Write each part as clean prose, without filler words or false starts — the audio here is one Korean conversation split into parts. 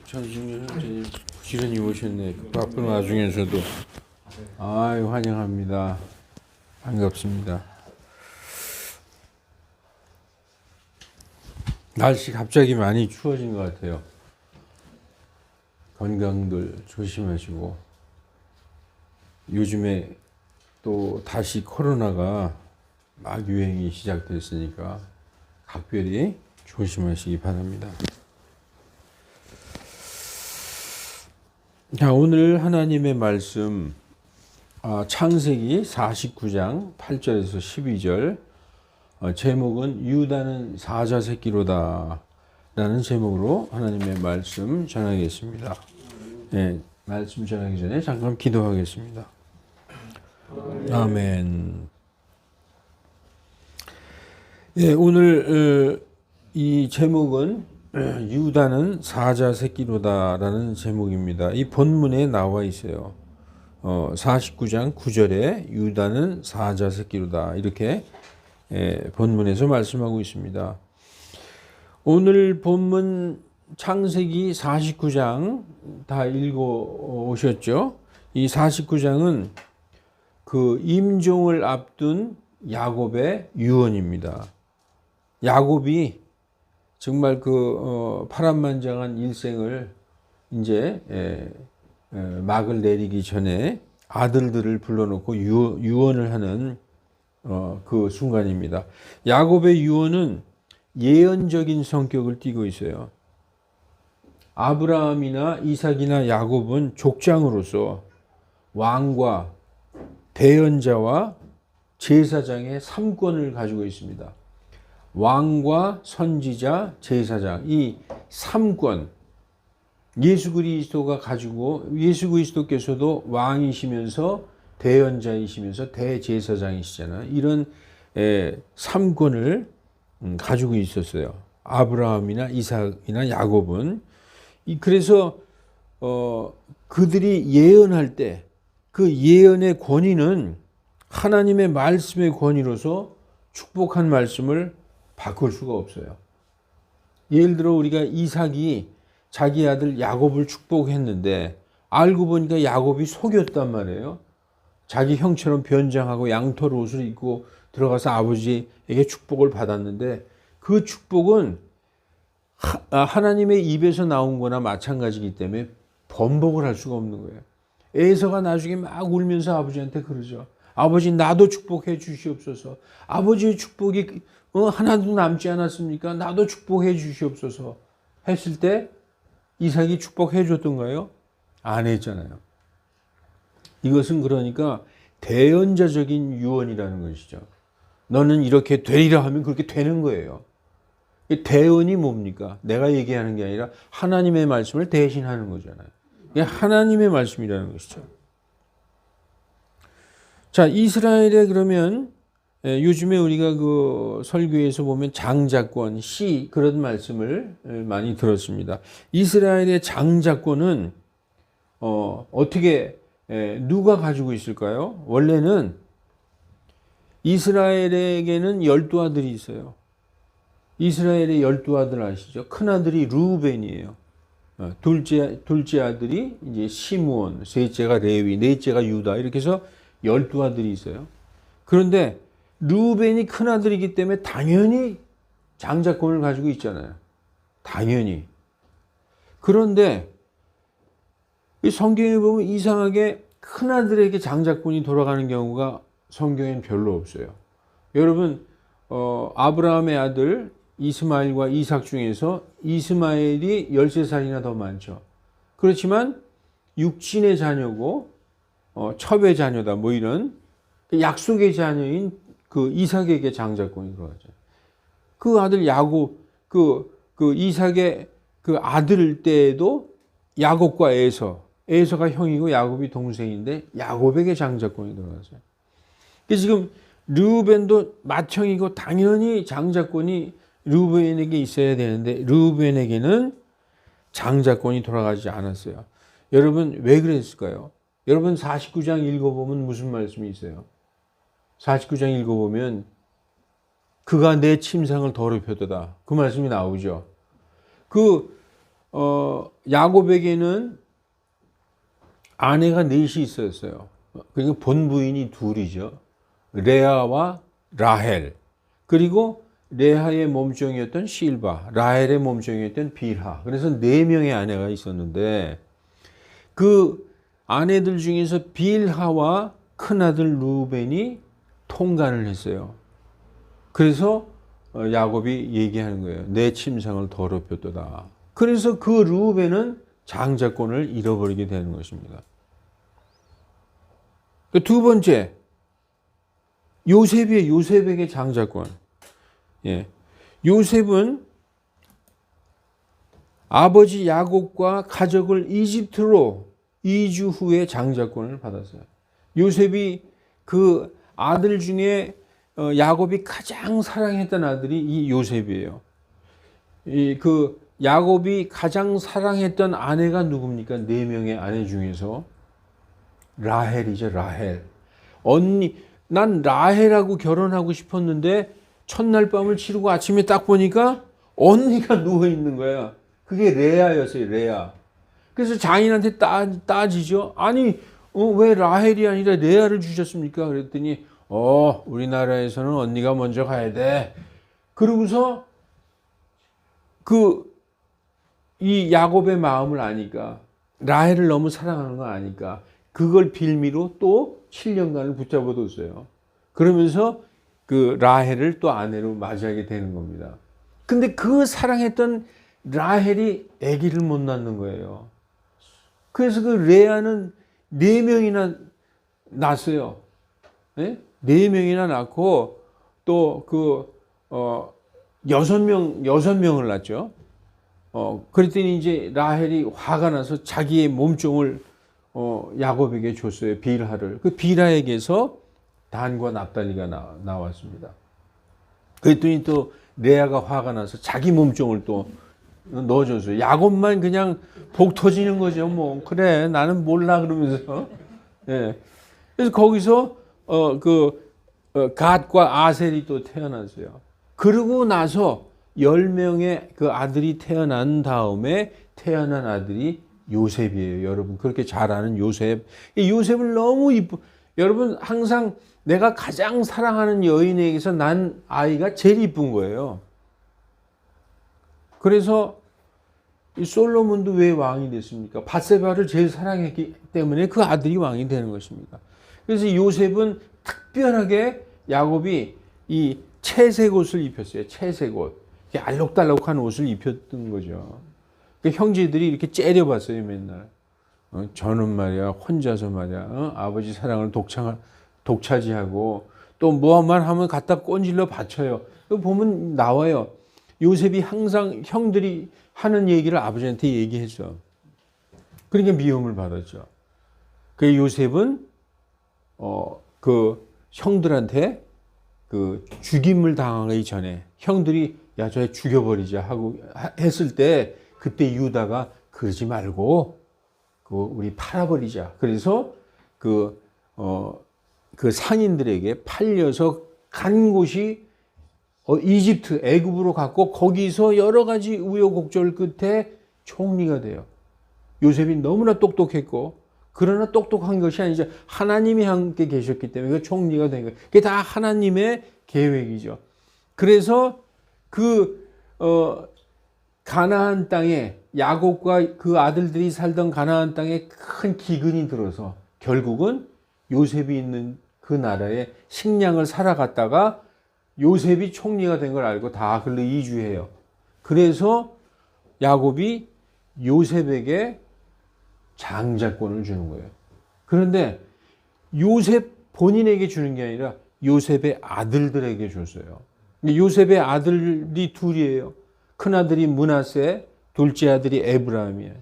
전승현 형제님 부지런히 오셨네. 그 바쁜 와중에서도. 아유, 환영합니다. 반갑습니다. 날씨 갑자기 많이 추워진 것 같아요. 건강들 조심하시고. 요즘에 또 다시 코로나가 막 유행이 시작됐으니까 각별히 조심하시기 바랍니다. 자, 오늘 하나님의 말씀 창세기 49장 8절에서 12절 제목은 유다는 사자 새끼로다 라는 제목으로 하나님의 말씀 전하겠습니다. 네, 말씀 전하기 전에 잠깐 기도하겠습니다. 아멘. 예, 오늘 이 제목은 유다는 사자 새끼로다 라는 제목입니다. 이 본문에 나와 있어요. 49장 9절에 유다는 사자 새끼로다 이렇게 본문에서 말씀하고 있습니다. 오늘 본문 창세기 49장 다 읽어 오셨죠? 이 49장은 그 임종을 앞둔 야곱의 유언입니다. 야곱이 정말 그 파란만장한 일생을 이제 막을 내리기 전에 아들들을 불러놓고 유언을 하는 그 순간입니다. 야곱의 유언은 예언적인 성격을 띠고 있어요. 아브라함이나 이삭이나 야곱은 족장으로서 왕과 대언자와 제사장의 3권을 가지고 있습니다. 왕과 선지자, 제사장 이 3권 예수 그리스도가 가지고 예수 그리스도께서도 왕이시면서 대언자이시면서 대제사장이시잖아요. 이런 3권을 가지고 있었어요. 아브라함이나 이삭이나 야곱은 그래서 그들이 예언할 때 그 예언의 권위는 하나님의 말씀의 권위로서 축복한 말씀을 바꿀 수가 없어요. 예를 들어 우리가 이삭이 자기 아들 야곱을 축복했는데 알고 보니까 야곱이 속였단 말이에요. 자기 형처럼 변장하고 양털 옷을 입고 들어가서 아버지에게 축복을 받았는데 그 축복은 하나님의 입에서 나온 거나 마찬가지이기 때문에 번복을 할 수가 없는 거예요. 에서가 나중에 막 울면서 아버지한테 그러죠. 아버지 나도 축복해 주시옵소서. 아버지의 축복이 하나도 남지 않았습니까? 나도 축복해 주시옵소서 했을 때 이삭이 축복해 줬던가요? 안 했잖아요. 이것은 그러니까 대언자적인 유언이라는 것이죠. 너는 이렇게 되리라 하면 그렇게 되는 거예요. 대언이 뭡니까? 내가 얘기하는 게 아니라 하나님의 말씀을 대신하는 거잖아요. 이게 하나님의 말씀이라는 것이죠. 자, 이스라엘에 그러면 요즘에 우리가 그 설교에서 보면 장자권, 시 그런 말씀을 많이 들었습니다. 이스라엘의 장자권은 어떻게 누가 가지고 있을까요? 원래는 이스라엘에게는 12아들이 있어요. 이스라엘의 12아들 아시죠? 큰아들이 르우벤이에요. 둘째 아들이 이제 시므온, 셋째가 레위, 넷째가 유다 이렇게 해서 12아들이 있어요. 그런데 르우벤이 큰아들이기 때문에 당연히 장자권을 가지고 있잖아요. 당연히. 그런데 성경에 보면 이상하게 큰아들에게 장자권이 돌아가는 경우가 성경엔 별로 없어요. 여러분 아브라함의 아들 이스마엘과 이삭 중에서 이스마엘이 13살이나 더 많죠. 그렇지만 육신의 자녀고 첩의 자녀다 뭐 이런 약속의 자녀인 그 이삭에게 장자권이 들어가죠. 그 아들 야곱 그 이삭의 그 아들 때에도 야곱과 에서가 형이고 야곱이 동생인데 야곱에게 장자권이 들어갔어요. 그래서 지금 르우벤도 맏형이고 당연히 장자권이 르우벤에게 있어야 되는데 르우벤에게는 장자권이 돌아가지 않았어요. 여러분 왜 그랬을까요? 여러분 49장 읽어보면 무슨 말씀이 있어요? 49장 읽어보면 그가 내 침상을 더럽혔도다 그 말씀이 나오죠. 야곱에게는 아내가 넷이 있었어요. 그리고 본부인이 둘이죠. 레아와 라헬. 그리고 레아의 몸종이었던 실바, 라헬의 몸종이었던 빌하. 그래서 네 명의 아내가 있었는데 그 아내들 중에서 빌하와 큰아들 루벤이 통간을 했어요. 그래서 야곱이 얘기하는 거예요. 내 침상을 더럽혔도다. 그래서 그 루벤은 장자권을 잃어버리게 되는 것입니다. 두 번째, 요셉에게 장자권. 예. 요셉은 아버지 야곱과 가족을 이집트로 이주 후에 장자권을 받았어요. 요셉이 그 아들 중에 야곱이 가장 사랑했던 아들이 이 요셉이에요. 그 야곱이 가장 사랑했던 아내가 누굽니까? 네 명의 아내 중에서 라헬이죠. 라헬. 언니, 난 라헬하고 결혼하고 싶었는데 첫날 밤을 치르고 아침에 딱 보니까 언니가 누워 있는 거야. 그게 레아였어요. 레아. 그래서 장인한테 따지죠. 아니 왜 라헬이 아니라 레아를 주셨습니까? 그랬더니 우리나라에서는 언니가 먼저 가야 돼. 그러고서 이 야곱의 마음을 아니까, 라헬을 너무 사랑하는 거 아니까 그걸 빌미로 또 7년간을 붙잡아뒀어요. 그러면서 그 라헬을 또 아내로 맞이하게 되는 겁니다. 근데 그 사랑했던 라헬이 아기를 못 낳는 거예요. 그래서 그 레아는 4명이나 낳았어요. 네? 4명이나 낳고 또 여섯 명을 낳죠. 그랬더니 이제 라헬이 화가 나서 자기의 몸종을 야곱에게 줬어요. 빌하를. 그 빌하에게서 단과 납달리가 나왔습니다. 그랬더니 또 레아가 화가 나서 자기 몸종을 또 넣어줬어요. 야곱만 그냥 복 터지는 거죠. 뭐 그래 나는 몰라 그러면서. 예. 그래서 거기서 갓과 아셀이 또 태어났어요. 그러고 나서 10명의 그 아들이 태어난 다음에 태어난 아들이 요셉이에요. 여러분 그렇게 잘 아는 요셉. 요셉을 너무 여러분 항상 내가 가장 사랑하는 여인에게서 난 아이가 제일 이쁜 거예요. 그래서 이 솔로몬도 왜 왕이 됐습니까? 밧세바를 제일 사랑했기 때문에 그 아들이 왕이 되는 것입니다. 그래서 요셉은 특별하게 야곱이 이 채색 옷을 입혔어요. 채색 옷. 알록달록한 옷을 입혔던 거죠. 그 형제들이 이렇게 째려봤어요, 맨날. 저는 말이야, 혼자서 말이야, 아버지 사랑을 독차지하고 또 뭐만 하면 갖다 꼰질러 바쳐요. 보면 나와요. 요셉이 항상 형들이 하는 얘기를 아버지한테 얘기했죠. 그러니까 미움을 받았죠. 그 요셉은 그 형들한테 그 죽임을 당하기 전에 형들이 야, 저 죽여버리자 하고 했을 때 그때 유다가 그러지 말고 우리 팔아버리자. 그래서 그 상인들에게 팔려서 간 곳이 이집트, 애굽으로 갔고 거기서 여러 가지 우여곡절 끝에 총리가 돼요. 요셉이 너무나 똑똑했고 그러나 똑똑한 것이 아니죠. 하나님이 함께 계셨기 때문에 그 총리가 된 거예요. 그게 다 하나님의 계획이죠. 그래서 가나안 땅에 야곱과 그 아들들이 살던 가나안 땅에 큰 기근이 들어서 결국은 요셉이 있는 그 나라에 식량을 살아갔다가 요셉이 총리가 된 걸 알고 다 글로 이주해요. 그래서 야곱이 요셉에게 장자권을 주는 거예요. 그런데 요셉 본인에게 주는 게 아니라 요셉의 아들들에게 줬어요. 요셉의 아들이 둘이에요. 큰아들이 므낫세, 둘째 아들이 에브라임이에요.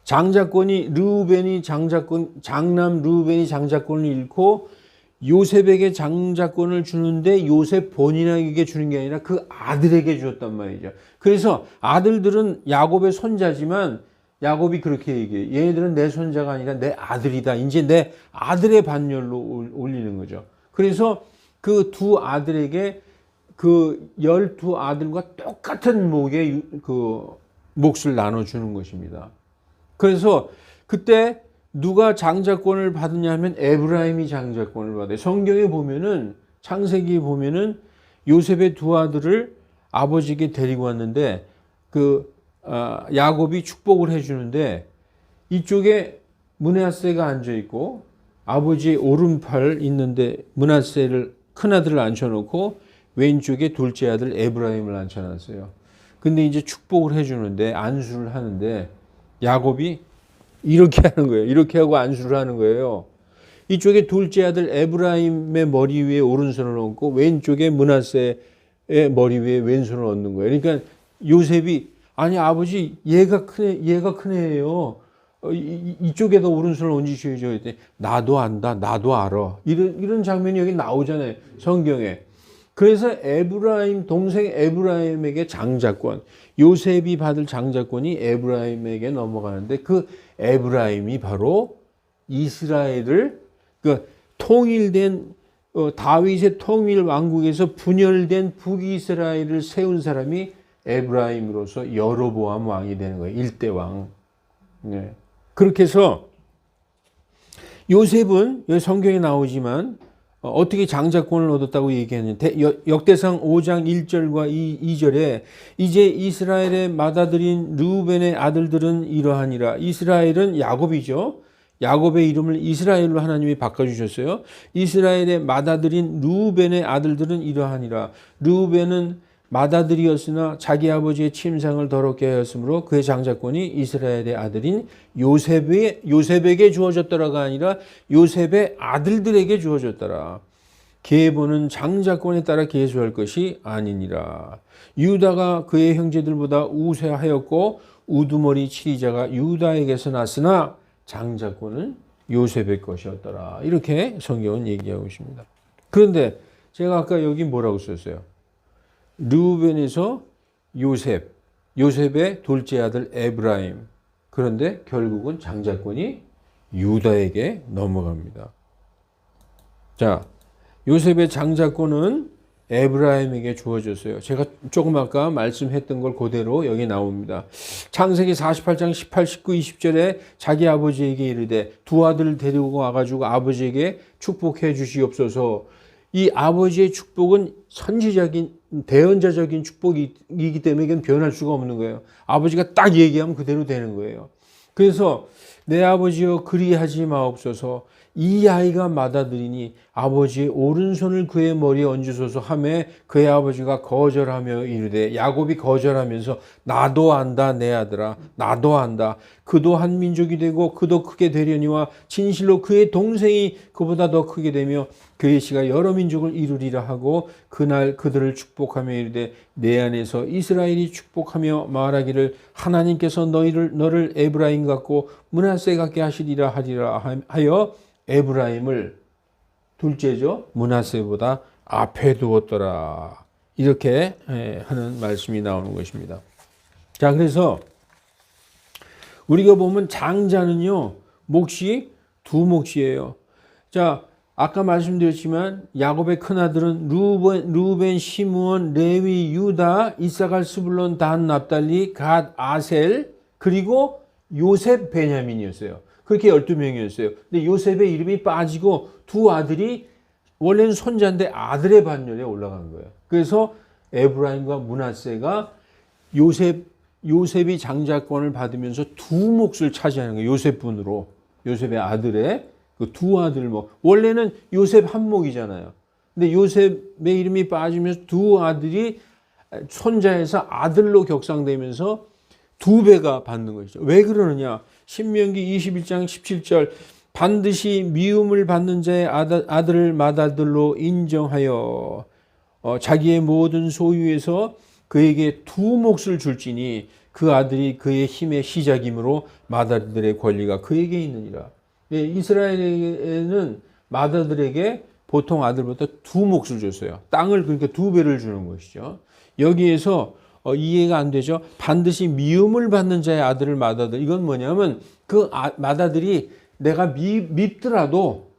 장자권이 장남 르우벤이 장자권을 잃고 요셉에게 장자권을 주는데 요셉 본인에게 주는 게 아니라 그 아들에게 주었단 말이죠. 그래서 아들들은 야곱의 손자지만 야곱이 그렇게 얘기해요. 얘네들은 내 손자가 아니라 내 아들이다. 이제 내 아들의 반열로 올리는 거죠. 그래서 그 두 아들에게 그 12 아들과 똑같은 목의 몫을 나눠주는 것입니다. 그래서 그때 누가 장자권을 받느냐 하면 에브라임이 장자권을 받아요. 성경에 보면은 창세기에 보면은 요셉의 두 아들을 아버지에게 데리고 왔는데 야곱이 축복을 해주는데 이쪽에 므낫세가 앉아 있고 아버지의 오른팔 있는데 므낫세를 큰 아들을 앉혀놓고 왼쪽에 둘째 아들 에브라임을 앉혀놨어요. 근데 이제 축복을 해주는데 안수를 하는데 야곱이 이렇게 하는 거예요. 이렇게 하고 안수를 하는 거예요. 이쪽에 둘째 아들 에브라임의 머리 위에 오른손을 얹고 왼쪽에 므낫세의 머리 위에 왼손을 얹는 거예요. 그러니까 요셉이 아니 아버지 얘가 큰 애예요. 이쪽에다 오른손을 얹으셔야죠. 했더니 나도 안다. 나도 알아. 이런 장면이 여기 나오잖아요. 성경에. 그래서 동생 에브라임에게 장자권, 요셉이 받을 장자권이 에브라임에게 넘어가는데 그 에브라임이 바로 이스라엘을 통일된 다윗의 통일 왕국에서 분열된 북이스라엘을 세운 사람이 에브라임으로서 여로보암 왕이 되는 거예요. 일대 왕. 네. 그렇게 해서 요셉은 여기 성경에 나오지만 어떻게 장자권을 얻었다고 얘기했는데 역대상 5장 1절과 2절에 이제 이스라엘의 맏아들인 르우벤의 아들들은 이러하니라. 이스라엘은 야곱이죠. 야곱의 이름을 이스라엘로 하나님이 바꿔주셨어요. 이스라엘의 맏아들인 르우벤의 아들들은 이러하니라. 르우벤은 맏아들이었으나 자기 아버지의 침상을 더럽게 하였으므로 그의 장자권이 이스라엘의 아들인 요셉에게 주어졌더라가 아니라 요셉의 아들들에게 주어졌더라. 계보는 장자권에 따라 계수할 것이 아니니라. 유다가 그의 형제들보다 우세하였고 우두머리 치리자가 유다에게서 났으나 장자권은 요셉의 것이었더라. 이렇게 성경은 얘기하고 있습니다. 그런데 제가 아까 여기 뭐라고 썼어요? 르우벤에서 요셉의 둘째 아들 에브라임. 그런데 결국은 장자권이 유다에게 넘어갑니다. 자, 요셉의 장자권은 에브라임에게 주어졌어요. 제가 조금 아까 말씀했던 걸 그대로 여기 나옵니다. 창세기 48장 18, 19, 20절에 자기 아버지에게 이르되 두 아들을 데리고 와가지고 아버지에게 축복해 주시옵소서. 이 아버지의 축복은 선지적인 대언자적인 축복이기 때문에 이건 변할 수가 없는 거예요. 아버지가 딱 얘기하면 그대로 되는 거예요. 그래서 내 아버지여 그리하지 마옵소서. 이 아이가 맏아들이니 아버지의 오른손을 그의 머리에 얹으소서 하매 그의 아버지가 거절하며 이르되 야곱이 거절하면서 나도 안다 내 아들아 나도 안다. 그도 한 민족이 되고 그도 크게 되려니와 진실로 그의 동생이 그보다 더 크게 되며 그의 씨가 여러 민족을 이루리라 하고 그날 그들을 축복하며 이르되 내 안에서 이스라엘이 축복하며 말하기를 하나님께서 너를 에브라임 같고 므낫세 같게 하시리라 하여 에브라임을 둘째죠. 므낫세보다 앞에 두었더라. 이렇게 하는 말씀이 나오는 것입니다. 자, 그래서 우리가 보면 장자는요, 몫이 두 몫이에요. 자, 아까 말씀드렸지만 야곱의 큰아들은 루벤, 시므온, 레위, 유다, 이사갈, 스불론, 단, 납달리, 갓, 아셀, 그리고 요셉, 베냐민이었어요. 그렇게 12명이었어요. 근데 요셉의 이름이 빠지고 두 아들이 원래는 손자인데 아들의 반열에 올라간 거예요. 그래서 에브라임과 므낫세가 요셉이 장자권을 받으면서 두 몫을 차지하는 거예요. 요셉분으로. 요셉의 아들의 그 두 아들 원래는 요셉 한 몫이잖아요. 근데 요셉의 이름이 빠지면서 두 아들이 손자에서 아들로 격상되면서 두 배가 받는 것이죠. 왜 그러느냐? 신명기 21장 17절 반드시 미움을 받는 자의 아들을 맏아들로 인정하여 자기의 모든 소유에서 그에게 두 몫을 줄지니 그 아들이 그의 힘의 시작이므로 맏아들의 권리가 그에게 있느니라. 이스라엘에는 맏아들에게 보통 아들보다 두 몫을 줬어요. 땅을 그러니까 두 배를 주는 것이죠. 여기에서 이해가 안 되죠. 반드시 미움을 받는 자의 아들을 맏아들. 이건 뭐냐면 그 맏아들이 내가 밉더라도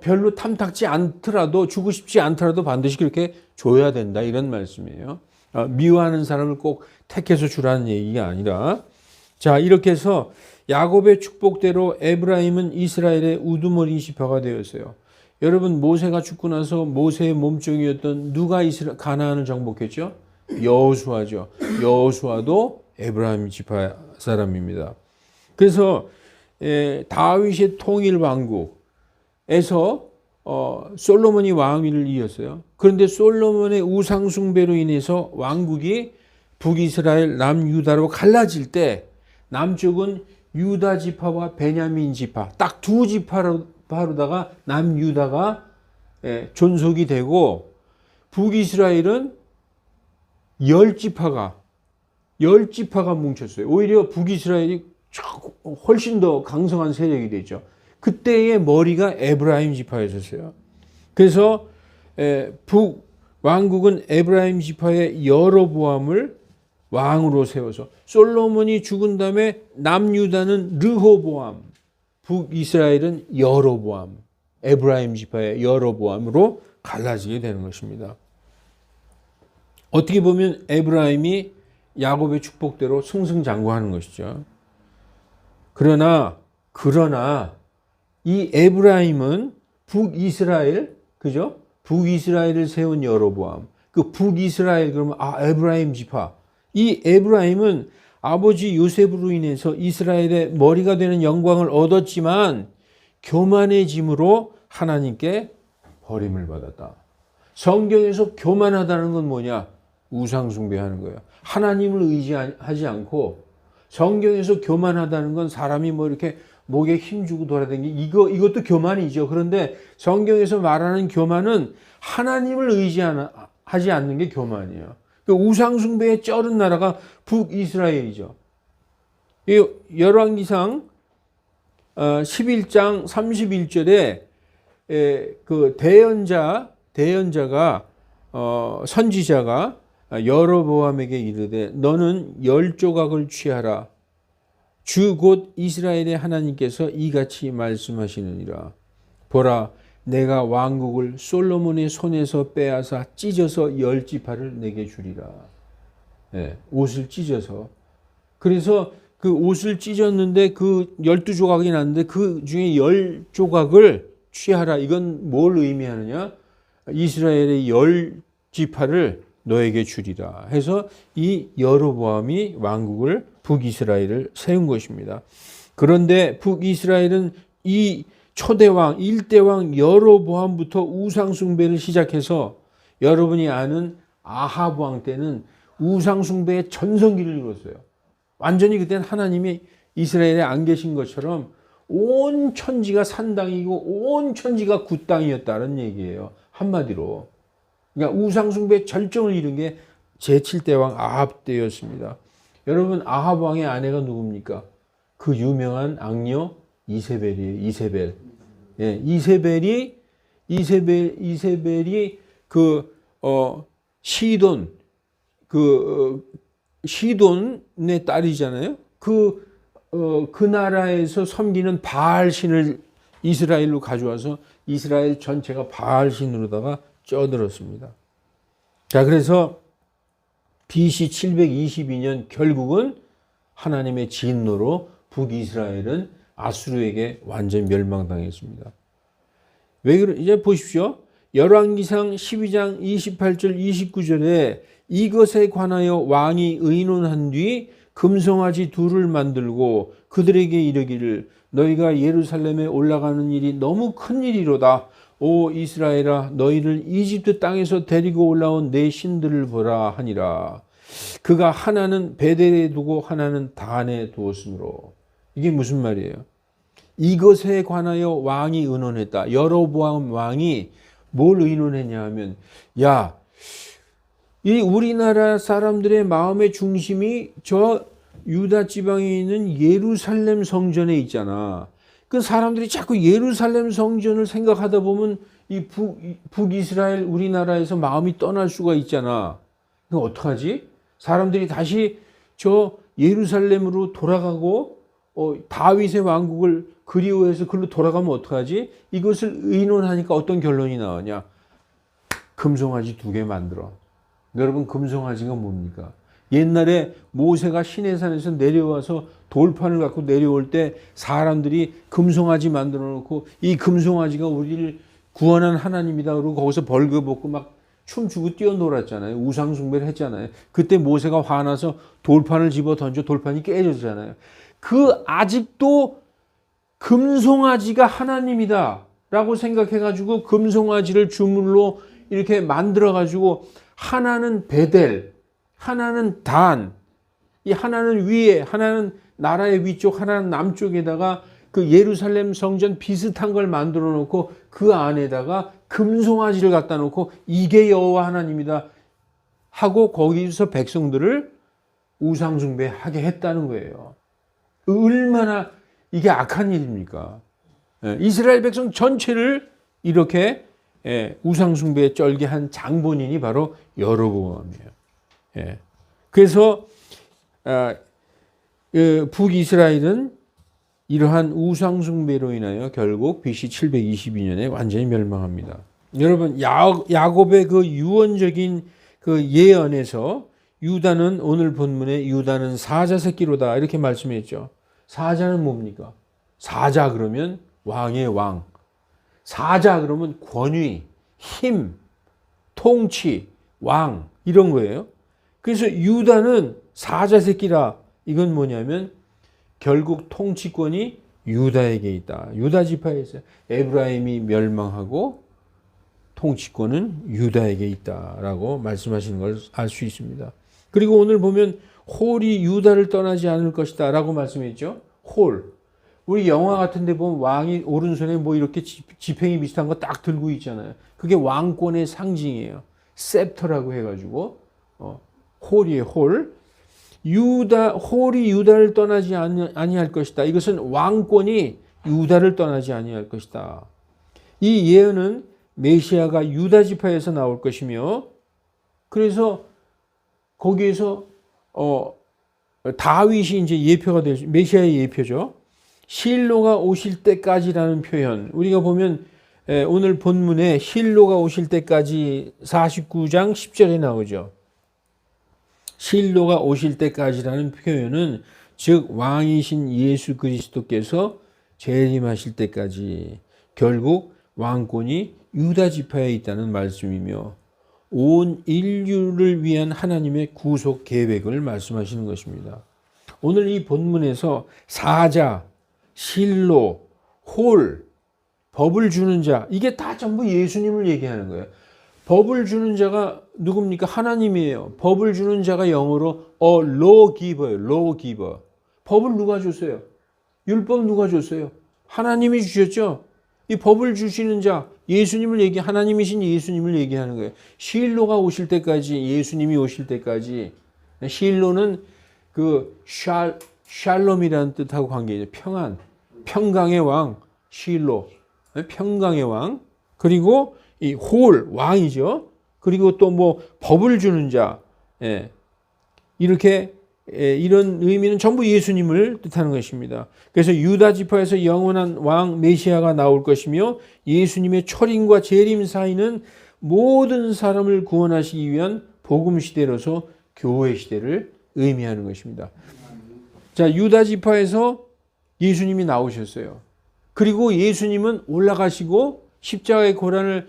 별로 탐탁지 않더라도 주고 싶지 않더라도 반드시 그렇게 줘야 된다. 이런 말씀이에요. 미워하는 사람을 꼭 택해서 주라는 얘기가 아니라, 자, 이렇게 해서 야곱의 축복대로 에브라임은 이스라엘의 우두머리 지파가 되었어요. 여러분, 모세가 죽고 나서 모세의 몸종이었던 누가 가나안을 정복했죠? 여호수아죠. 여호수아도 에브라임 지파 사람입니다. 그래서 다윗의 통일 왕국에서 솔로몬이 왕위를 이었어요. 그런데 솔로몬의 우상 숭배로 인해서 왕국이 북이스라엘, 남유다로 갈라질 때 남쪽은 유다 지파와 베냐민 지파 딱 두 지파로다가 남유다가 존속이 되고 북이스라엘은 열 지파가 뭉쳤어요. 오히려 북이스라엘이 훨씬 더 강성한 세력이 되죠. 그때의 머리가 에브라임 지파였었어요. 그래서 북 왕국은 에브라임 지파의 여로보암을 왕으로 세워서 솔로몬이 죽은 다음에 남유다는 르호보암, 북이스라엘은 여로보암, 에브라임 지파의 여로보암으로 갈라지게 되는 것입니다. 어떻게 보면 에브라임이 야곱의 축복대로 승승장구하는 것이죠. 그러나 이 에브라임은 북이스라엘, 그죠? 북이스라엘을 세운 여로보암. 그 북이스라엘 그러면 에브라임 지파. 이 에브라임은 아버지 요셉으로 인해서 이스라엘의 머리가 되는 영광을 얻었지만 교만해짐으로 하나님께 버림을 받았다. 성경에서 교만하다는 건 뭐냐? 우상 숭배하는 거예요. 하나님을 의지하지 않고 성경에서 교만하다는 건 사람이 뭐 이렇게 목에 힘주고 돌아다니기 이것도 교만이죠. 그런데 성경에서 말하는 교만은 하나님을 의지하지 않는 게 교만이에요. 그 우상 숭배에 쩔은 나라가 북이스라엘이죠. 열왕기상 11장 31절에 그 대언자가 선지자가 여로보암에게 이르되 너는 10조각을 취하라. 주 곧 이스라엘의 하나님께서 이같이 말씀하시느니라. 보라, 내가 왕국을 솔로몬의 손에서 빼앗아 찢어서 10지파를 내게 주리라. 옷을 찢어서. 그래서 그 옷을 찢었는데 그 12조각이 났는데 그 중에 10조각을 취하라. 이건 뭘 의미하느냐? 이스라엘의 10지파를 너에게 주리라 해서 이 여로보암이 왕국을 북이스라엘을 세운 것입니다. 그런데 북이스라엘은 이 초대왕, 일대왕 여로보암부터 우상숭배를 시작해서 여러분이 아는 아합 왕 때는 우상숭배의 전성기를 이뤘어요. 완전히 그때는 하나님이 이스라엘에 안 계신 것처럼 온 천지가 산당이고 온 천지가 굿당이었다는 얘기예요. 한마디로. 그러니까 우상숭배의 절정을 이룬 게 제7대왕 아합 때였습니다. 여러분, 아합 왕의 아내가 누굽니까? 그 유명한 악녀 이세벨이에요. 이세벨. 이세벨이 시돈의 딸이잖아요. 그 나라에서 섬기는 바알 신을 이스라엘로 가져와서 이스라엘 전체가 바알 신으로다가 쪄들었습니다. 자, 그래서 BC 722년 결국은 하나님의 진노로 북이스라엘은 아수르에게 완전 멸망당했습니다. 왜 이제 보십시오. 열왕기상 12장 28절 29절에 이것에 관하여 왕이 의논한 뒤 금송아지 둘을 만들고 그들에게 이르기를 너희가 예루살렘에 올라가는 일이 너무 큰 일이로다. 오 이스라엘아, 너희를 이집트 땅에서 데리고 올라온 내 신들을 보라 하니라. 그가 하나는 베델에 두고 하나는 단에 두었으므로. 이게 무슨 말이에요? 이것에 관하여 왕이 의논했다. 여로보암 왕이 뭘 의논했냐 하면, 야, 이 우리나라 사람들의 마음의 중심이 저 유다 지방에 있는 예루살렘 성전에 있잖아. 그 사람들이 자꾸 예루살렘 성전을 생각하다 보면 이 북이스라엘 우리나라에서 마음이 떠날 수가 있잖아. 그럼 어떡하지? 사람들이 다시 저 예루살렘으로 돌아가고 다윗의 왕국을 그리워해서 그걸로 돌아가면 어떡하지? 이것을 의논하니까 어떤 결론이 나오냐? 금송아지 2개 만들어. 여러분, 금송아지가 뭡니까? 옛날에 모세가 시내산에서 내려와서 돌판을 갖고 내려올 때 사람들이 금송아지 만들어 놓고 이 금송아지가 우리를 구원한 하나님이다 그러고 거기서 벌거벗고 막 춤추고 뛰어놀았잖아요. 우상숭배를 했잖아요. 그때 모세가 화나서 돌판을 집어 던져 돌판이 깨졌잖아요. 그 아직도 금송아지가 하나님이다 라고 생각해가지고 금송아지를 주물로 이렇게 만들어가지고 하나는 베델, 하나는 단, 이 하나는 위에, 하나는 나라의 위쪽, 하나는 남쪽에다가 그 예루살렘 성전 비슷한 걸 만들어 놓고 그 안에다가 금송아지를 갖다 놓고 이게 여호와 하나님이다 하고 거기서 백성들을 우상숭배하게 했다는 거예요. 얼마나 이게 악한 일입니까? 이스라엘 백성 전체를 이렇게 우상숭배에 쩔게 한 장본인이 바로 여로보암이에요. 그래서 북이스라엘은 이러한 우상숭배로 인하여 결국 BC 722년에 완전히 멸망합니다. 여러분, 야곱의 그 유언적인 그 예언에서 유다는 오늘 본문에 유다는 사자 새끼로다 이렇게 말씀했죠. 사자는 뭡니까? 사자 그러면 왕의 왕. 사자 그러면 권위, 힘, 통치, 왕 이런 거예요. 그래서 유다는 사자 새끼라. 이건 뭐냐면 결국 통치권이 유다에게 있다. 유다 지파에 있어요. 에브라임이 멸망하고 통치권은 유다에게 있다라고 말씀하시는 걸 알 수 있습니다. 그리고 오늘 보면 홀이 유다를 떠나지 않을 것이다 라고 말씀했죠. 홀. 우리 영화 같은 데 보면 왕이 오른손에 뭐 이렇게 지팽이 비슷한 거 딱 들고 있잖아요. 그게 왕권의 상징이에요. 셉터라고 해가지고 홀이에요. 홀. 홀이 유다를 떠나지 아니할 것이다. 이것은 왕권이 유다를 떠나지 아니할 것이다. 이 예언은 메시아가 유다 지파에서 나올 것이며, 그래서 거기에서 다윗이 이제 예표가 될 메시아의 예표죠. 실로가 오실 때까지라는 표현. 우리가 보면 오늘 본문에 실로가 오실 때까지 49장 10절에 나오죠. 실로가 오실 때까지라는 표현은 즉 왕이신 예수 그리스도께서 재림하실 때까지 결국 왕권이 유다 지파에 있다는 말씀이며 온 인류를 위한 하나님의 구속 계획을 말씀하시는 것입니다. 오늘 이 본문에서 사자, 실로, 홀, 법을 주는 자, 이게 다 전부 예수님을 얘기하는 거예요. 법을 주는 자가 누굽니까? 하나님이에요. 법을 주는 자가 영어로 lawgiver예요. lawgiver. 법을 누가 줬어요? 율법 누가 줬어요? 하나님이 주셨죠. 이 법을 주시는 자, 예수님을 하나님이신 예수님을 얘기하는 거예요. 실로가 오실 때까지, 예수님이 오실 때까지. 실로는 그 샬롬이라는 뜻하고 관계죠. 평안, 평강의 왕, 실로, 평강의 왕. 그리고 이 홀, 왕이죠. 그리고 또 뭐 법을 주는 자, 이렇게 이런 의미는 전부 예수님을 뜻하는 것입니다. 그래서 유다 지파에서 영원한 왕 메시아가 나올 것이며 예수님의 초림과 재림 사이는 모든 사람을 구원하시기 위한 복음 시대로서 교회 시대를 의미하는 것입니다. 자, 유다 지파에서 예수님이 나오셨어요. 그리고 예수님은 올라가시고 십자가의 고난을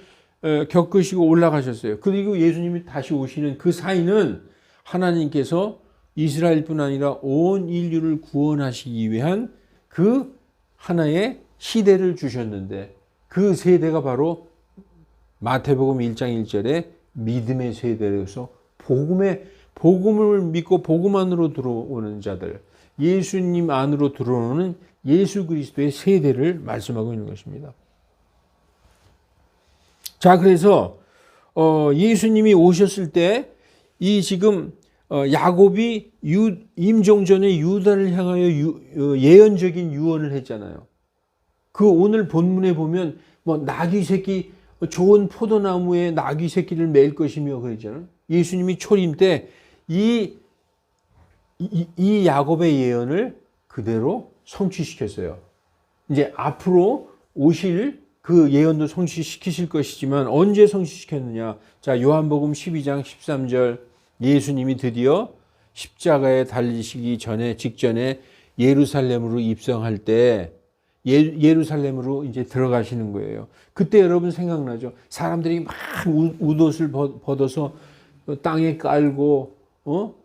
겪으시고 올라가셨어요. 그리고 예수님이 다시 오시는 그 사이는 하나님께서 이스라엘뿐 아니라 온 인류를 구원하시기 위한 그 하나의 시대를 주셨는데 그 세대가 바로 마태복음 1장 1절에 믿음의 세대로서 복음을 믿고 복음 안으로 들어오는 자들, 예수님 안으로 들어오는 예수 그리스도의 세대를 말씀하고 있는 것입니다. 자, 그래서 예수님이 오셨을 때 이 지금 야곱이 임종전에 유다를 향하여 예언적인 유언을 했잖아요. 그 오늘 본문에 보면 뭐 나귀 새끼, 좋은 포도나무에 나귀 새끼를 맬 것이며 그랬잖아요. 예수님이 초림 때 이 야곱의 예언을 그대로 성취시켰어요. 이제 앞으로 오실 그 예언도 성취시키실 것이지만 언제 성취시켰느냐? 자, 요한복음 12장 13절 예수님이 드디어 십자가에 달리시기 직전에 예루살렘으로 입성할 때 예루살렘으로 이제 들어가시는 거예요. 그때 여러분 생각나죠? 사람들이 막 웃옷을 벗어서 땅에 깔고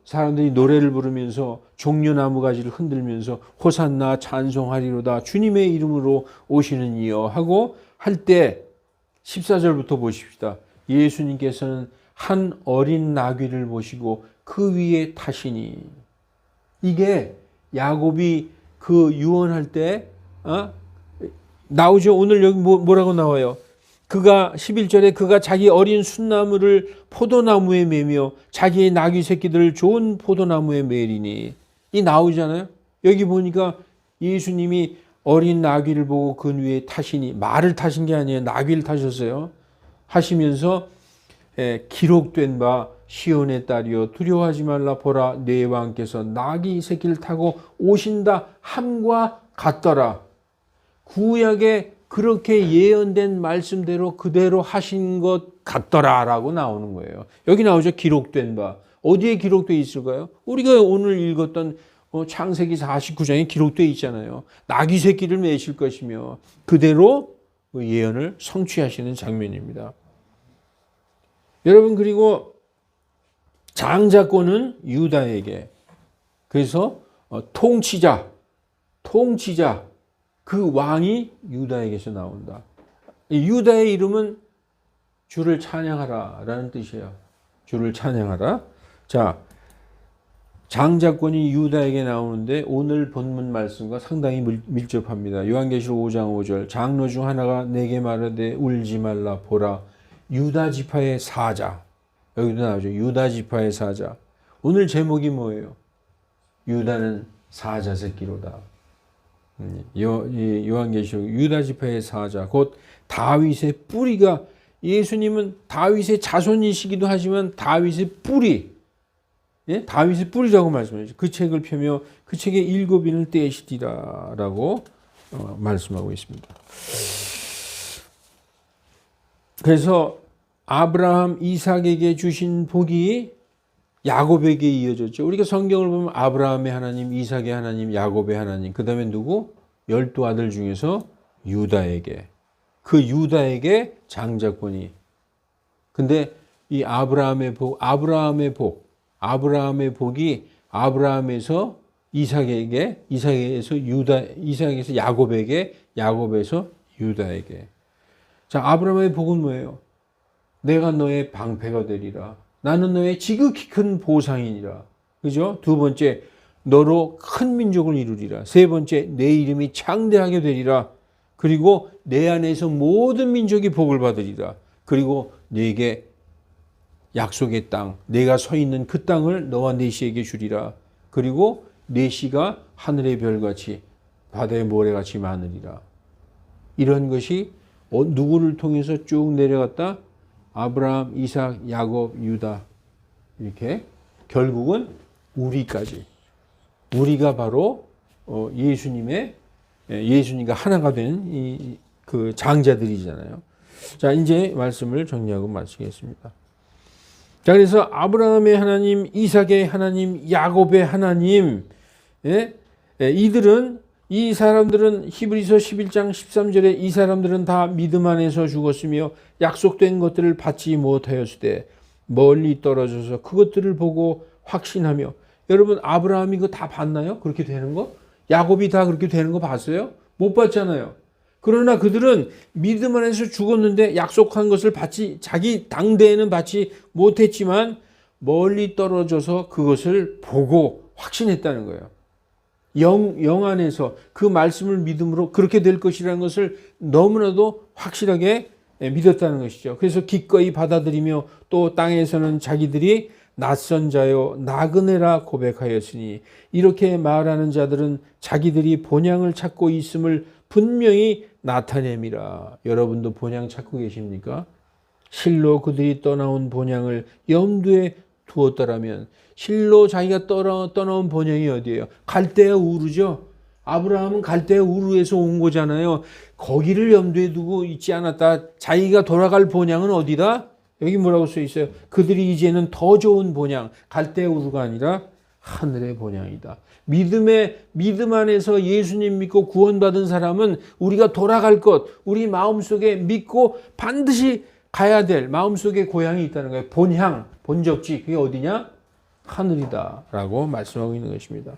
사람들이 노래를 부르면서 종려나무 가지를 흔들면서 호산나 찬송하리로다 주님의 이름으로 오시는 이여 하고 할 때 14절부터 보십시다. 예수님께서는 한 어린 나귀를 보시고 그 위에 타시니, 이게 야곱이 그 유언할 때 나오죠. 오늘 여기 뭐라고 나와요? 그가 11절에 그가 자기 어린 순나무를 포도나무에 매며 자기의 나귀 새끼들을 좋은 포도나무에 매리니, 이 나오잖아요. 여기 보니까 예수님이 어린 나귀를 보고 그 위에 타시니, 말을 타신 게 아니에요. 나귀를 타셨어요. 하시면서 기록된 바 시온의 딸이여 두려워하지 말라 보라 내 왕께서 나귀 새끼를 타고 오신다 함과 같더라. 구약에 그렇게 예언된 말씀대로 그대로 하신 것 같더라라고 나오는 거예요. 여기 나오죠. 기록된 바. 어디에 기록되어 있을까요? 우리가 오늘 읽었던 창세기 49장에 기록되어 있잖아요. 나귀 새끼를 매실 것이며 그대로 예언을 성취하시는 장면입니다. 여러분, 그리고 장자권은 유다에게, 그래서 통치자 그 왕이 유다에게서 나온다. 유다의 이름은 주를 찬양하라 라는 뜻이에요. 주를 찬양하라. 자, 장자권이 유다에게 나오는데 오늘 본문 말씀과 상당히 밀접합니다. 요한계시록 5장 5절 장로 중 하나가 내게 말하되 울지 말라 보라 유다 지파의 사자. 여기도 나오죠. 유다 지파의 사자. 오늘 제목이 뭐예요? 유다는 사자 새끼로다. 요한계시록 유다 지파의 사자, 곧 다윗의 뿌리가, 예수님은 다윗의 자손이시기도 하지만 다윗의 뿌리, 다윗의 뿌리라고 말씀하죠. 그 책을 펴며 그 책의 7인을 떼시리라 라고 말씀하고 있습니다. 그래서 아브라함, 이삭에게 주신 복이 야곱에게 이어졌죠. 우리가 성경을 보면 아브라함의 하나님, 이삭의 하나님, 야곱의 하나님, 그 다음에 누구? 12아들 중에서 유다에게, 그 유다에게 장자권이. 근데 이 아브라함의 복이 아브라함에서 이삭에게, 이삭에서 유다, 이삭에서 야곱에게, 야곱에서 유다에게. 자, 아브라함의 복은 뭐예요? 내가 너의 방패가 되리라. 나는 너의 지극히 큰 보상이니라. 그죠? 두 번째, 너로 큰 민족을 이루리라. 세 번째, 내 이름이 창대하게 되리라. 그리고 내 안에서 모든 민족이 복을 받으리라. 그리고 네게 약속의 땅, 내가 서 있는 그 땅을 너와 네 씨에게 주리라. 그리고 네 씨가 하늘의 별같이 바다의 모래같이 많으리라. 이런 것이 누구를 통해서 쭉 내려갔다? 아브라함, 이삭, 야곱, 유다, 이렇게 결국은 우리까지. 우리가 바로 예수님과 하나가 된 그 장자들이잖아요. 자, 이제 말씀을 정리하고 마치겠습니다. 자, 그래서 아브라함의 하나님, 이삭의 하나님, 야곱의 하나님, 이 사람들은 히브리서 11장 13절에 이 사람들은 다 믿음 안에서 죽었으며 약속된 것들을 받지 못하였으되 멀리 떨어져서 그것들을 보고 확신하며. 여러분, 아브라함이 그거 다 봤나요? 그렇게 되는 거? 야곱이 다 그렇게 되는 거 봤어요? 못 봤잖아요. 그러나 그들은 믿음 안에서 죽었는데 약속한 것을 자기 당대에는 받지 못했지만 멀리 떨어져서 그것을 보고 확신했다는 거예요. 영 안에서 그 말씀을 믿음으로 그렇게 될 것이라는 것을 너무나도 확실하게 믿었다는 것이죠. 그래서 기꺼이 받아들이며 또 땅에서는 자기들이 낯선 자요 나그네라 고백하였으니, 이렇게 말하는 자들은 자기들이 본향을 찾고 있음을 분명히 나타냄이라. 여러분도 본향 찾고 계십니까? 실로 그들이 떠나온 본향을 염두에 두었더라면, 실로 자기가 떠나온 본향이 어디예요? 갈대아 우르죠. 아브라함은 갈대 우르에서 온 거잖아요. 거기를 염두에 두고 있지 않았다. 자기가 돌아갈 본향은 어디다? 여기 뭐라고 써 있어요? 그들이 이제는 더 좋은 본향, 갈대 우르가 아니라 하늘의 본향이다. 믿음 안에서 예수님 믿고 구원받은 사람은 우리가 돌아갈 것, 우리 마음속에 믿고 반드시 가야 될 마음속에 고향이 있다는 거예요. 본향, 본적지, 그게 어디냐? 하늘이다라고 말씀하고 있는 것입니다.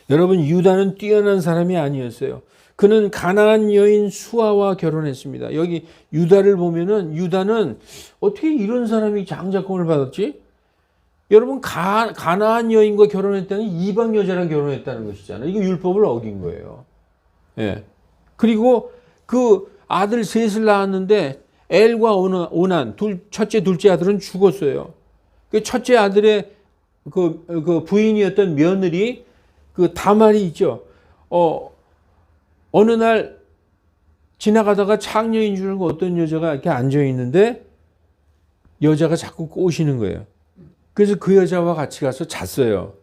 여러분, 유다는 뛰어난 사람이 아니었어요. 그는 가나안 여인 수아와 결혼했습니다. 여기 유다를 보면은 유다는 어떻게 이런 사람이 장자권을 받았지? 여러분, 가나안 여인과 결혼했다는 이방 여자랑 결혼했다는 것이잖아요. 이거 율법을 어긴 거예요. 예. 그리고 그 아들 셋을 낳았는데 엘과 오난 첫째 둘째 아들은 죽었어요. 그 첫째 아들의 그 부인이었던 며느리 그 다말이 있죠. 어느 날 지나가다가 창녀인 줄 알고 어떤 여자가 이렇게 앉아 있는데 여자가 자꾸 꼬시는 거예요. 그래서 그 여자와 같이 가서 잤어요.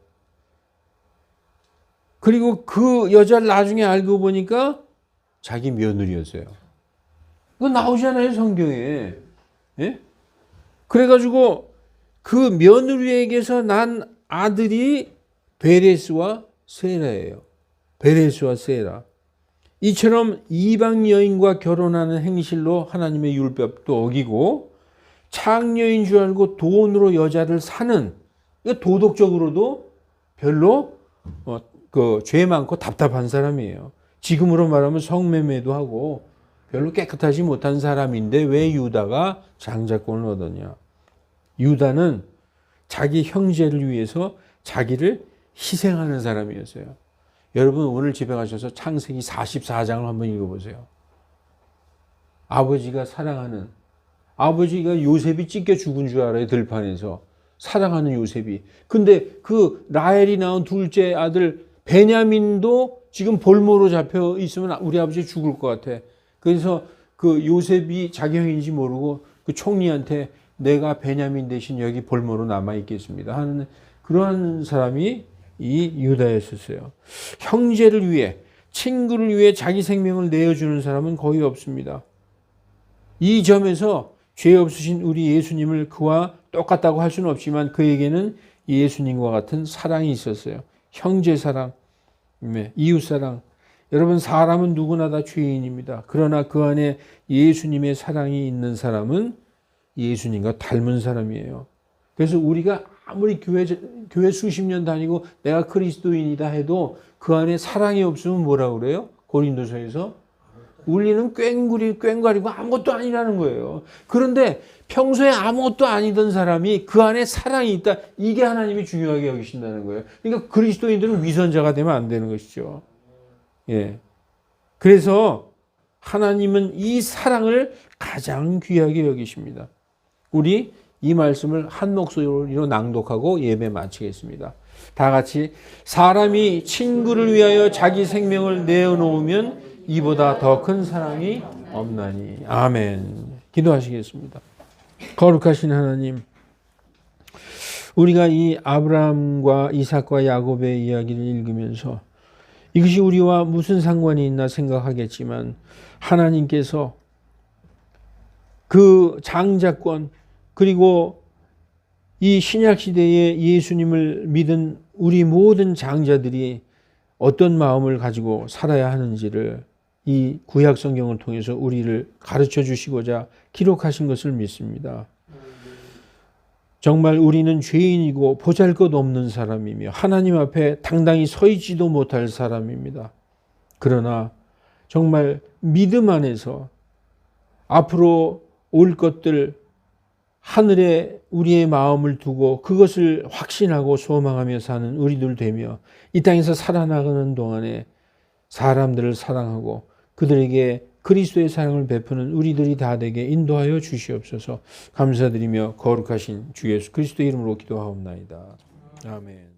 그리고 그 여자를 나중에 알고 보니까 자기 며느리였어요. 그거 나오잖아요, 성경에. 예? 그래가지고 그 며느리에게서 난 아들이 베레스와 세라예요. 베레스와 세라. 이처럼 이방 여인과 결혼하는 행실로 하나님의 율법도 어기고 창녀인 줄 알고 돈으로 여자를 사는, 도덕적으로도 별로 죄 많고 답답한 사람이에요. 지금으로 말하면 성매매도 하고 별로 깨끗하지 못한 사람인데 왜 유다가 장자권을 얻었냐? 유다는 자기 형제를 위해서 자기를 희생하는 사람이었어요. 여러분, 오늘 집에 가셔서 창세기 44장을 한번 읽어보세요. 아버지가 사랑하는, 아버지가 요셉이 찢겨 죽은 줄 알아요. 들판에서. 사랑하는 요셉이. 근데 그 라헬이 낳은 둘째 아들 베냐민도 지금 볼모로 잡혀 있으면 우리 아버지 죽을 것 같아. 그래서 그 요셉이 자기 형인지 모르고 그 총리한테 내가 베냐민 대신 여기 볼모로 남아 있겠습니다 하는 그러한 사람이 이 유다였었어요. 형제를 위해, 친구를 위해 자기 생명을 내어주는 사람은 거의 없습니다. 이 점에서 죄 없으신 우리 예수님을 그와 똑같다고 할 수는 없지만 그에게는 예수님과 같은 사랑이 있었어요. 형제 사랑, 이웃 사랑. 여러분, 사람은 누구나 다 죄인입니다. 그러나 그 안에 예수님의 사랑이 있는 사람은 예수님과 닮은 사람이에요. 그래서 우리가 아무리 교회 수십 년 다니고 내가 그리스도인이다 해도 그 안에 사랑이 없으면 뭐라고 그래요? 고린도서에서 우리는 꽹과리고 아무것도 아니라는 거예요. 그런데 평소에 아무것도 아니던 사람이 그 안에 사랑이 있다. 이게 하나님이 중요하게 여기신다는 거예요. 그러니까 그리스도인들은 위선자가 되면 안 되는 것이죠. 예. 그래서 하나님은 이 사랑을 가장 귀하게 여기십니다. 우리 이 말씀을 한 목소리로 낭독하고 예배 마치겠습니다. 다 같이 사람이 친구를 위하여 자기 생명을 내어놓으면 이보다 더 큰 사랑이 없나니. 아멘. 기도하시겠습니다. 거룩하신 하나님, 우리가 이 아브라함과 이삭과 야곱의 이야기를 읽으면서 이것이 우리와 무슨 상관이 있나 생각하겠지만 하나님께서 그 장자권 그리고 이 신약시대에 예수님을 믿은 우리 모든 장자들이 어떤 마음을 가지고 살아야 하는지를 이 구약성경을 통해서 우리를 가르쳐 주시고자 기록하신 것을 믿습니다. 정말 우리는 죄인이고 보잘것없는 사람이며 하나님 앞에 당당히 서 있지도 못할 사람입니다. 그러나 정말 믿음 안에서 앞으로 올 것들 하늘에 우리의 마음을 두고 그것을 확신하고 소망하며 사는 우리들 되며 이 땅에서 살아나가는 동안에 사람들을 사랑하고 그들에게 그리스도의 사랑을 베푸는 우리들이 다 되게 인도하여 주시옵소서. 감사드리며 거룩하신 주 예수 그리스도의 이름으로 기도하옵나이다. 아멘.